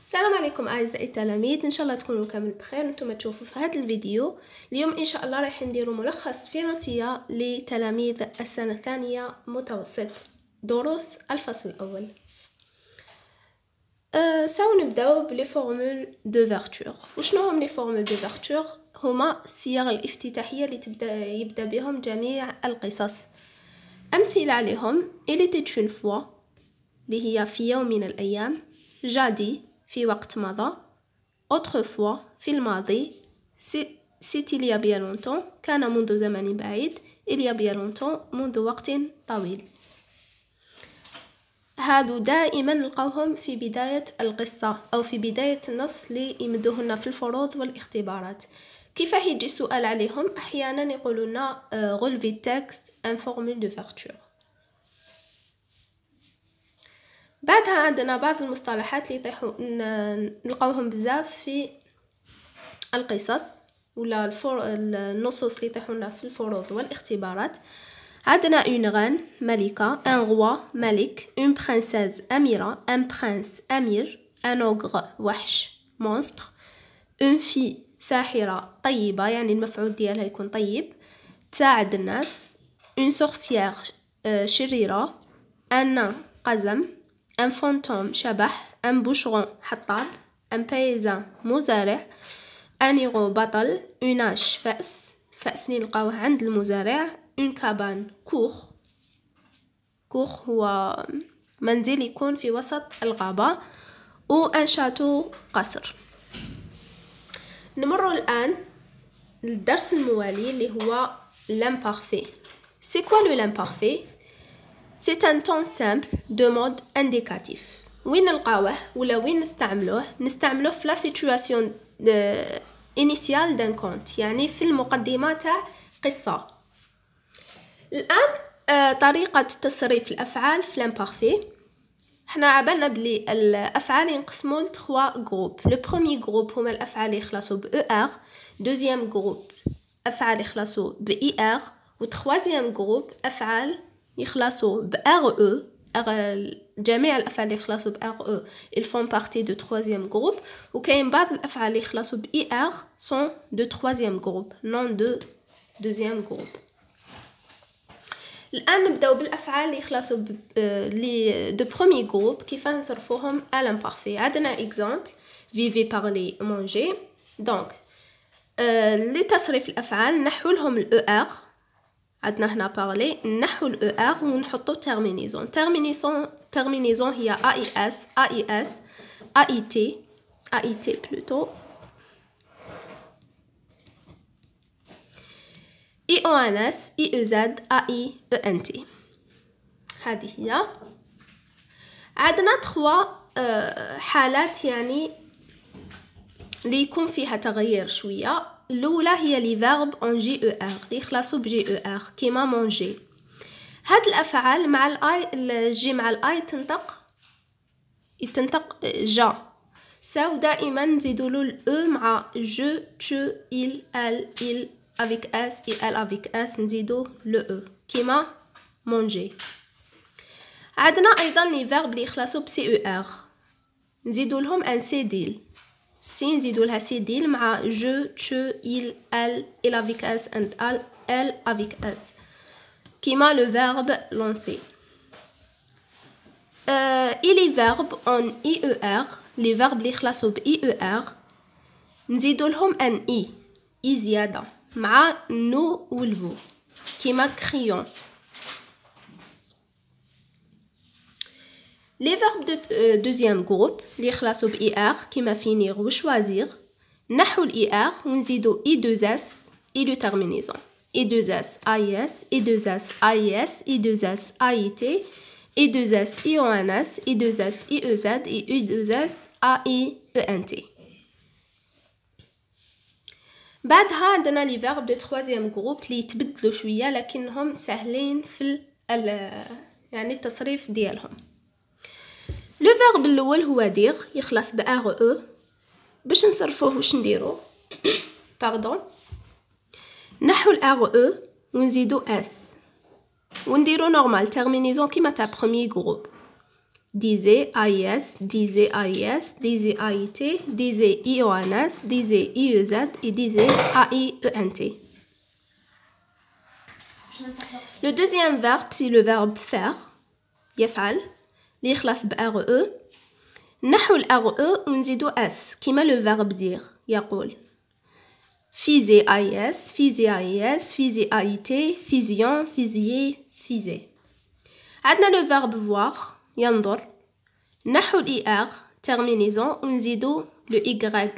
السلام عليكم اعزائي التلاميذ، ان شاء الله تكونوا كامل بخير. نتوما تشوفوا في هذا الفيديو اليوم ان شاء الله راح نديروا ملخص فرنسيه لتلاميذ السنه الثانيه متوسط دروس الفصل الاول. سنبداو بلي فورمول دوفرتور. وشنو هم لي فورمول دوفرتور؟ هما الصيغ الافتتاحيه اللي يبدا بهم جميع القصص. امثله عليهم il était une fois اللي هي في يوم من الايام، جادي في وقت مضى، autrefois في الماضي، c'est il y a bien longtemps كان منذ زمن بعيد، il y a bien longtemps منذ وقت طويل. هادو دائما نلقاوهم في بداية القصة أو في بداية النص اللي يمدوهن في الفروض والاختبارات. كيفاه يجي السؤال عليهم؟ أحيانا يقولون relever texte un formule d'ouverture. بعدها عندنا بعض المصطلحات اللي نلقاوهم بزاف في القصص ولا النصوص اللي يطيحونا في الفروض والاختبارات. عندنا une reine ملكة، un roi ملك، une princesse أميرة، un prince أمير، un ogre وحش monstre، une fille ساحرة طيبة يعني المفعول ديالها يكون طيب تساعد الناس، une sorcière شريرة، un nain قزم، un fantôme شبح، un bûcheron حطاب، un paysan مزارع، un héros بطل، une hache فأس نلقاوه عند المزارع، une cabane كوخ هو منزل يكون في وسط الغابة، و un château قصر. نمر الآن للدرس الموالي اللي هو l'imparfait. C'est quoi l'imparfait? C'est un temps simple de mode indicatif. وين نلقاوه ولا وين نستعملوه في la situation initiale d'un conte، يعني في المقدمة تاع قصة. الآن طريقة تصريف الأفعال في l'imparfait. حنا عبالنا بلي الأفعال ينقسموا ل 3 جروب. لو بروميي جروب هما الأفعال اللي يخلصوا ب ER، دوزيام جروب أفعال يخلصوا ب ER، و تخوازيام جروب أفعال يخلصوا ب RE. جميع الأفعال اللي يخلصوا ب RE ils font partie du troisième groupe، وكاين بعض الأفعال اللي يخلصوا ب ER sont de troisième groupe non de deuxième groupe. الآن نبداو بالأفعال اللي يخلصوا لي دو بروميي جروب كيفاه نصرفوهم à l'imparfait. عندنا exemple vivre parler manger. donc لتصريف الأفعال نحو لهم ال ER. عندنا هنا parler نحو ال ER ونحطو terminaison هي AIS AIS AIT plutôt IONS IEZ AIENT. هذه هي. عندنا 3 حالات يعني اللي يكون فيها تغيير شويه. الاولى هي لي فيرب اون جي او ار اللي يخلصوا بجي او ار كيما مونجي. هاد الافعال مع الاي الجي مع الاي تنطق جا، ساو دائما نزيدوا له الاو مع جو تو il avec s et elle avec s نزيدو le e كيما manger. عندنا ايضا لي فيرب اللي يخلصوا ب سي او ار نزيدو لهم ان سيديل، سي نزيدو لها سيديل مع جو تو il avec s and elle avec s كيما le verbe lancer. et les verbes en ier les verbes اللي يخلصوا ب ier نزيدو لهم ان اي زياده مع نو والفو كيما كريون. لي فيرب دو دوزيام جروب اللي يخلصوا ب اي ار كيما فينير و شوازير نحو الاي ار ونزيدو اي دوز اس اي لو تيرمينيزون اي دوز اس اي اس اي دوز اس اي اس اي دوز اس اي تي اي دوز اس اي او ان اس اي دوز اس اي او زد اي دوز اس اي او ان تي. بعدها عندنا لي فيرب دو تخوازيام جروب اللي يتبدلوا شويه لكنهم سهلين في يعني التصريف ديالهم. لو فيرب الاول هو دير يخلص ب ار او. باش نصرفوه واش نديرو؟ باردون نحو الار او ونزيدو اس ونديرو نورمال تيرمينيزون كيما تاع بروميي جروب disait AIS, disait AIS, disait AIT, disait IONS, disait IEZ et disait AIENT. Le deuxième verbe, c'est le verbe faire. يفعل اللي يخلص ب RE. نحو ال RE ونزيدو S كيما le verbe dire يقول فيزي AIS, فيزي AIS, فيزي AIT, فيزيون, فيزيي, فيزي. عندنا le verbe voir ينظر. نحو ال ER terminaison ونزيدو le Y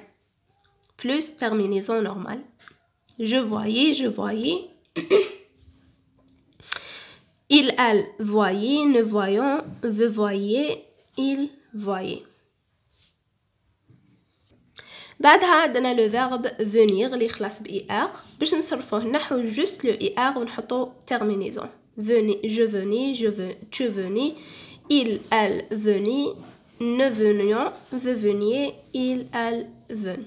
plus terminaison normale. Je voyais, je voyais. Il, elle, voyait, ne voyons, vous voyez, il voyait. بعدها عندنا le verbe venir اللي يخلص ب ER باش نصرفوه نحو juste le ER ونحطو terminaison. Venez, je venais, tu venais, il, elle, venait, ne venions, vous veniez, il, elle, venent.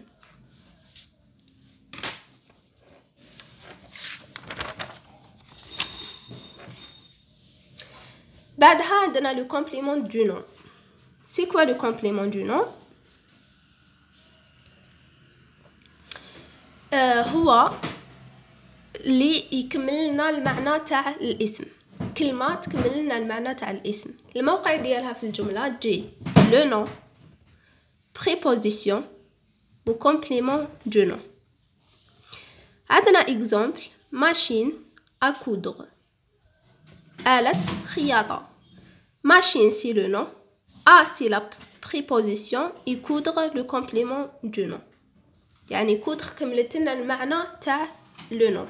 بعدها عندنا le complément du nom. C'est quoi le complément du nom? هو اللي يكمل لنا المعنى تاع الاسم. كلمة تكمل لنا المعنى تاع الاسم. الموقع ديالها في الجملة تجي le nom, préposition و complément du nom. عندنا exemple machine à coudre. آلة خياطة. Machine c'est le nom. A c'est la préposition et coudre le complément du nom. يعني coudre كملت لنا المعنى تاع le nom.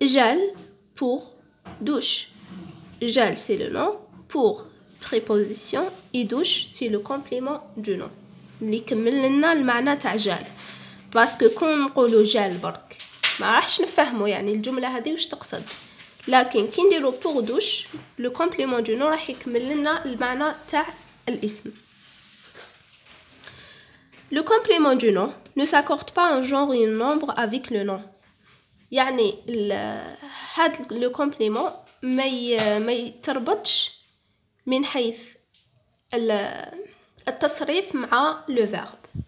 Gel pour douche. Gel c'est le nom. Pour préposition et douche c'est le complément du nom. اللي كمل لنا المعنى تاع gel. باسكو كون نقولو gel برك ما راحش نفهمو يعني الجملة هذه واش تقصد. لكن كي نديرو pour douche le complément du nom راح يكمل لنا المعنى تاع الاسم. Le complément du nom ne s'accorde pas un genre et un nombre avec le nom. يعني هذا le complément ما يتربطش من حيث التصريف مع le verbe.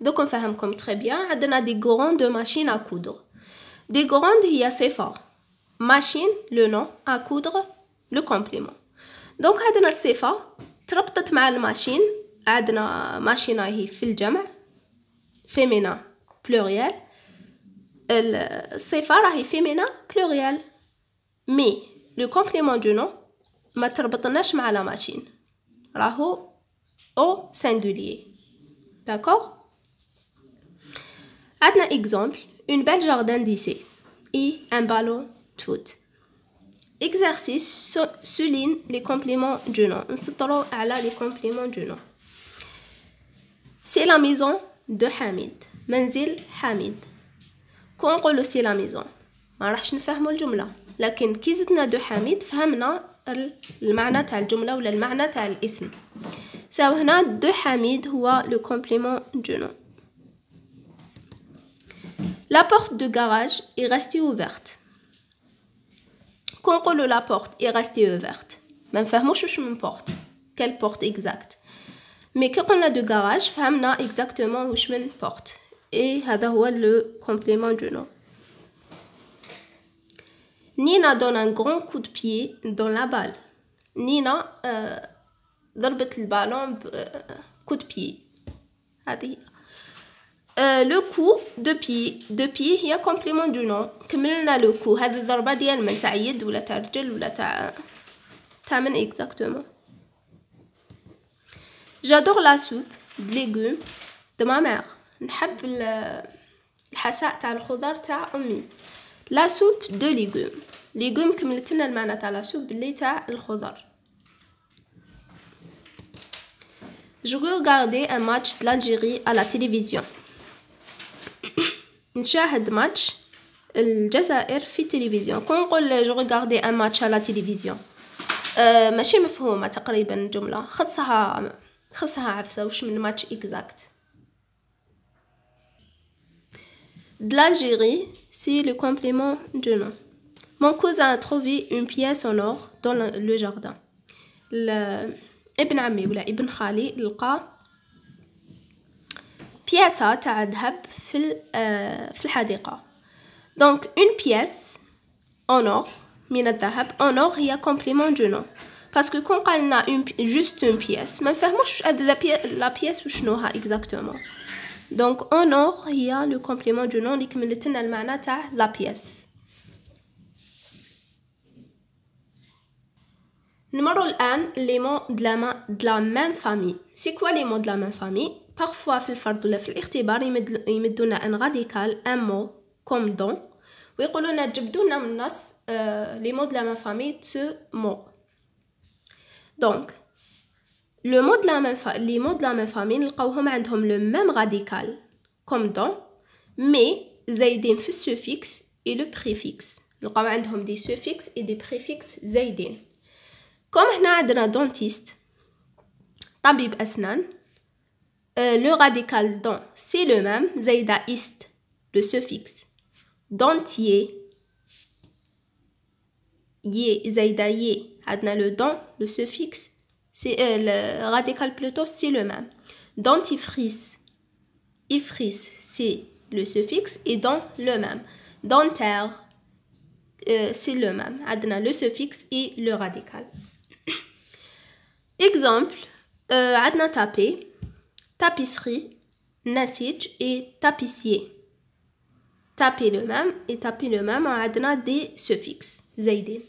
دوك نفهمكم très bien. عندنا des grandes machines à coudre. Des grandes هي صفة. Machine le nom à coudre le complément. donc عندنا الصفة تربطت مع الماشين. عندنا ماشينة هي في الجمع féminin pluriel. الصفة راهي féminin pluriel. mais le complément du nom ما تربطناش مع لا ماشين راهو au singulier. d'accord. عندنا exemple une belle jardin d'essai et un ballon de foot. Exercice souligne les compléments du nom. نسطروا على les compléments du nom. C'est la maison de Hamid. منزل حميد. كون نقولوا c'est la maison ما راحش نفهموا الجملة. لكن كي زدنا دو حميد فهمنا المعنى تاع الجملة ولا المعنى تاع الاسم. سو هنا دو حميد هو le complément du nom. La porte de garage est restée ouverte. كون نقولوا la porte est restée ouverte ما نفهموش واش من porte. quelle porte exact. mais كي قلنا de garage فهمنا exactement واش من porte. et هذا هو le complément du nom. Nina donne un grand coup de pied dans la balle. Nina ضربت البالون coup de pied. هذه le coup de pied هي complément du nom. كملنا le coup. هذه الضربة ديال من تاع يد ولا تاع رجل ولا تاع من exactement. J'adore la soupe de légumes de ma mère. نحب الحساء تاع الخضر تاع أمي. La soupe de légumes. légumes كملت لنا المعنى تاع la soupe اللي تاع الخضر. Je regardais un match de l'Algérie à la télévision. نشاهد ماتش الجزائر في التلفزيون. كون نقول جو ريغاردي ان ماتش على تلفزيون ماشي مفهومه تقريبا الجمله خصها عفسه واش من ماتش اكزاكت. De l'Algérie, c'est le complément du nom. Mon cousin a trouvé une pièce en or dans le jardin. ابن عمي ولا ابن خالي لقى بياسة تاع ذهب في الحديقة. دونك اون بياس en or من الذهب. en or هي complément du nom باسكو كون قالنا جوست اون بياس ما نفهموش لا بياس وشنوها exactement. دونك en or هي لو complément du nom اللي كملت لنا المعنى تاع لا بياس. نمروا الان لي مون de la même famille. سي كوا لي مون de la même famille؟ parfois في الفرض ولا في الاختبار يمدونا ان راديكال ان مو كوم دون ويقولوا لنا جبدوا لنا من النص لي مود de la même famille de ce mot. دونك لو مود de la même لي مود de la même famille نلقاوهم عندهم لو ميم راديكال كوم دون مي زايدين في السوفيكس اي لو بريفيكس. نلقاو عندهم دي سوفيكس اي دي بريفيكس زايدين. كوم هنا عندنا دونتيست طبيب اسنان. Le radical don, c'est le même. Zaïda ist, le suffixe. Dentier. Yé, zaïda yé. Adna le don, le suffixe. C'est le radical plutôt, c'est le même. Dentifrice. Ifrice, c'est le suffixe et don le même. Dentaire, c'est le même. Adna le suffixe et le radical. Exemple, adna taper. Tapisserie, nasij et tapissier. Taper le même et taper le même on a des suffixes زايدين.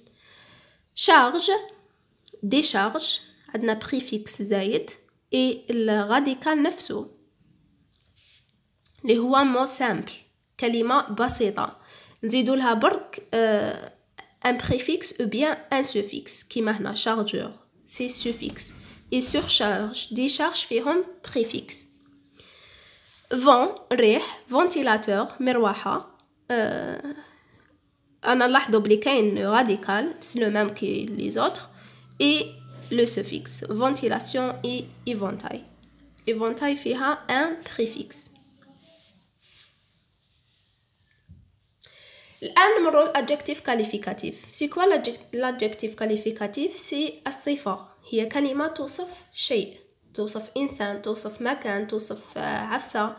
Charge, décharge عندنا préfixe زايد et le radical نفسه اللي هو mot simple كلمة بسيطة نزيدوا لها برك un préfixe ou bien un suffixe كيما هنا chargeur c'est suffixe. et surcharge décharge فيهم préfixe. vent ريح ventilateur مروحة. أنا نلاحظوا بلي كاين radical c'est le même que les autres et le suffixe ventilation et éventail. éventail فيها un préfixe. الآن نمروا l'adjectif qualificatif. c'est quoi l'adjectif qualificatif؟ c'est الصفة هي كلمة توصف شيء توصف إنسان توصف مكان توصف عفسة.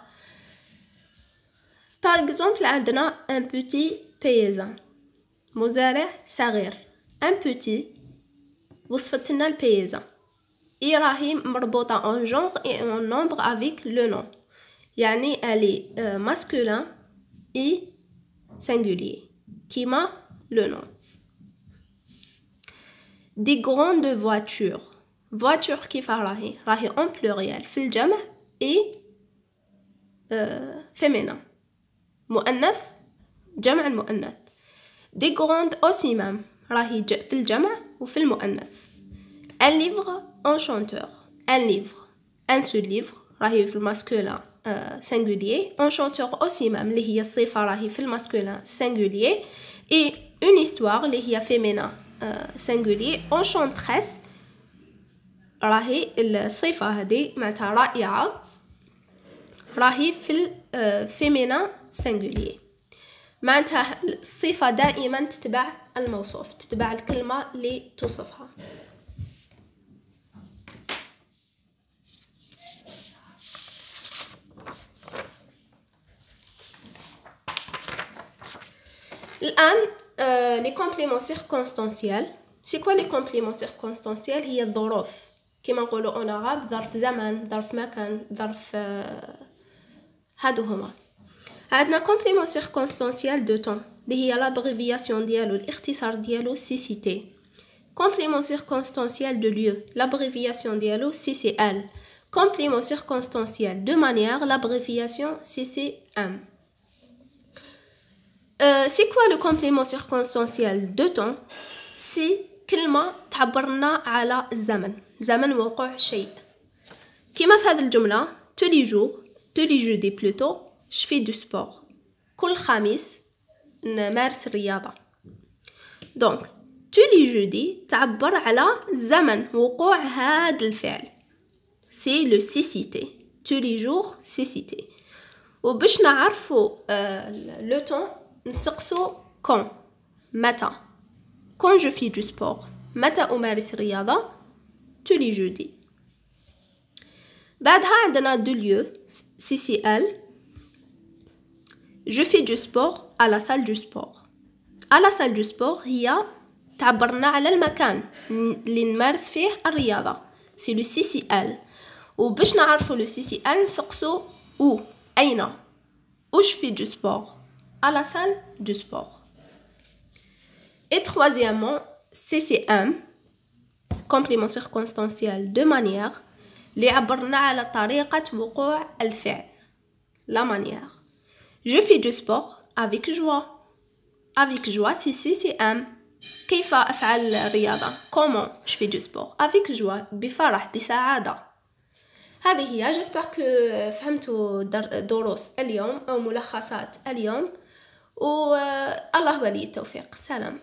par exemple عندنا un petit paysan مزارع صغير. un petit وصفت لنا البيزان إي راهي مربوطة en genre et en nombre avec le nom يعني elle est masculin et singulier كيما le nom. des grandes voitures. voiture كيف راهي en pluriel في الجمع et féminin مؤنث جمع المؤنث. des grandes aussi même راهي في الجمع وفي المؤنث. un livre en chanteur. un livre un seul livre راهي في الماسكولين singulier. en chanteur aussi même اللي هي الصفة راهي في الماسكولين singulier et une histoire اللي هي féminin singulier. enchantresse راهي الصفة هذه معناتها رائعة راهي في الفيمينا singulier معناتها الصفة دائما تتبع الموصوف تتبع الكلمة اللي توصفها. الآن les compléments circonstanciels. c'est quoi les compléments circonstanciels؟ هي الظروف كما نقولوا en arabe ظرف زمن ظرف مكان ظرف هادو هما. عندنا complément circonstanciel de temps اللي هي l'abréviation ديالو الاختصار ديالو CCT. complément circonstanciel de lieu l'abréviation ديالو CCL. complément circonstanciel de manière l'abréviation CCM. c'est quoi le complément circonstanciel de temps؟ c'est كلمة تعبرنا على الزمن زمن وقوع شيء كما في هذه الجملة tous les jeudis plutôt je fais du sport. كل خميس نمارس الرياضة. donc tous les jeudis تعبر على زمن وقوع هذا الفعل c'est le CCT. tous les jours CCT. وباش نعرفوا le temps نسقسو quand متى quand je fais du sport متى أمارس الرياضة tous les jeudis. بعدها عندنا deux lieux CCL. Je fais du sport à la salle du sport. À la salle du sport هي تعبرنا على المكان اللي نمارس فيه الرياضة. C'est le CCL. وباش نعرفوا le CCL نسقسو où أين. Où je fais du sport? À la salle du sport. Et troisièmement, CCM, complément circonstanciel de manière, اللي عبرنا على طريقة وقوع الفعل. La manière. Je fais du sport avec joie. Avec joie, c'est CCM. كيف أفعل الرياضة؟ Comment je fais du sport? Avec joie, بفرح، بسعادة. هذه هي. J'espère que فهمتوا دروس اليوم أو ملخصات اليوم، والله ولي التوفيق. سلام.